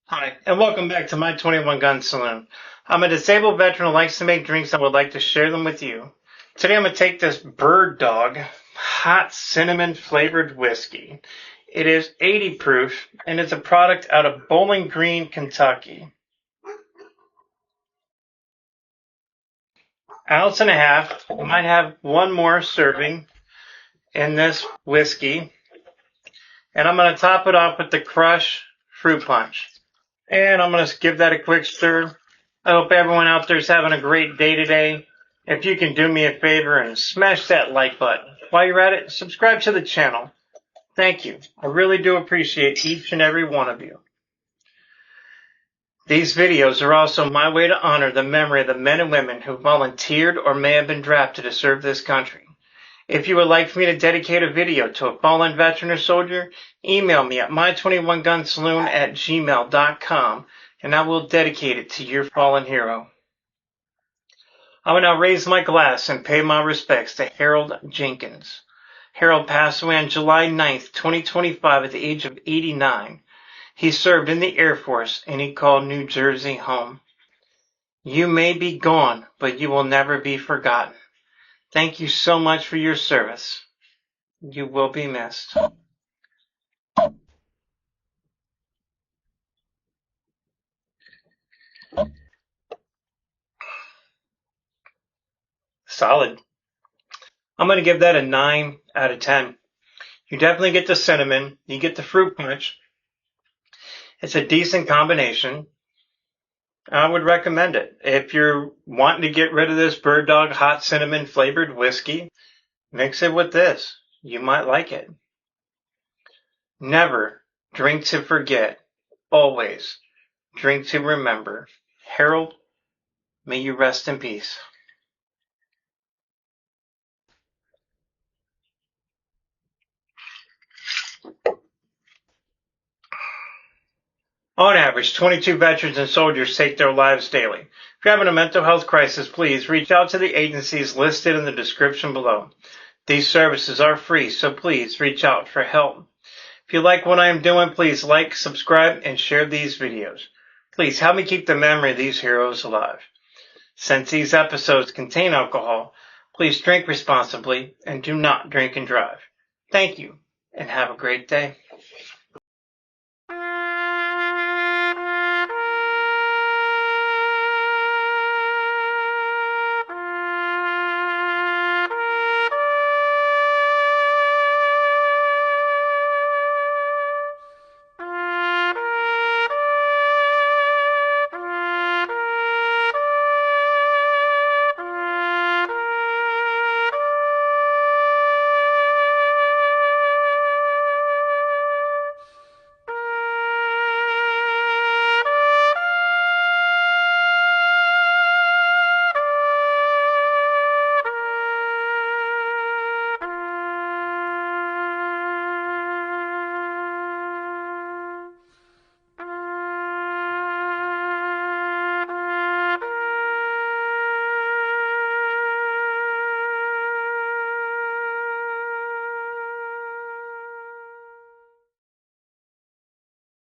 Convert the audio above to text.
Hi, and welcome back to my 21 Gun Saloon. I'm a disabled veteran who likes to make drinks and would like to share them with you. Today I'm going to take this Bird Dog hot cinnamon flavored whiskey. It is 80 proof and it's a product out of Bowling Green, Kentucky. Ounce and a half. I might have one more serving in this whiskey. And I'm going to top it off with the Crush Fruit Punch. And I'm going to give that a quick stir. I hope everyone out there is having a great day today. If you can do me a favor and smash that like button. While you're at it, subscribe to the channel. Thank you. I really do appreciate each and every one of you. These videos are also my way to honor the memory of the men and women who volunteered or may have been drafted to serve this country. If you would like for me to dedicate a video to a fallen veteran or soldier, email me at my21gunsaloon@gmail.com and I will dedicate it to your fallen hero. I will now raise my glass and pay my respects to Harold Jenkins. Harold passed away on July 9th, 2025 at the age of 89. He served in the Air Force and he called New Jersey home. You may be gone, but you will never be forgotten. Thank you so much for your service. You will be missed. Solid. I'm going to give that a 9 out of 10. You definitely get the cinnamon. You get the fruit punch. It's a decent combination. I would recommend it. If you're wanting to get rid of this Bird Dog hot cinnamon flavored whiskey, mix it with this. You might like it. Never drink to forget. Always drink to remember. Harold, may you rest in peace. On average, 22 veterans and soldiers take their lives daily. If you're having a mental health crisis, please reach out to the agencies listed in the description below. These services are free, so please reach out for help. If you like what I am doing, please like, subscribe, and share these videos. Please help me keep the memory of these heroes alive. Since these episodes contain alcohol, please drink responsibly and do not drink and drive. Thank you, and have a great day.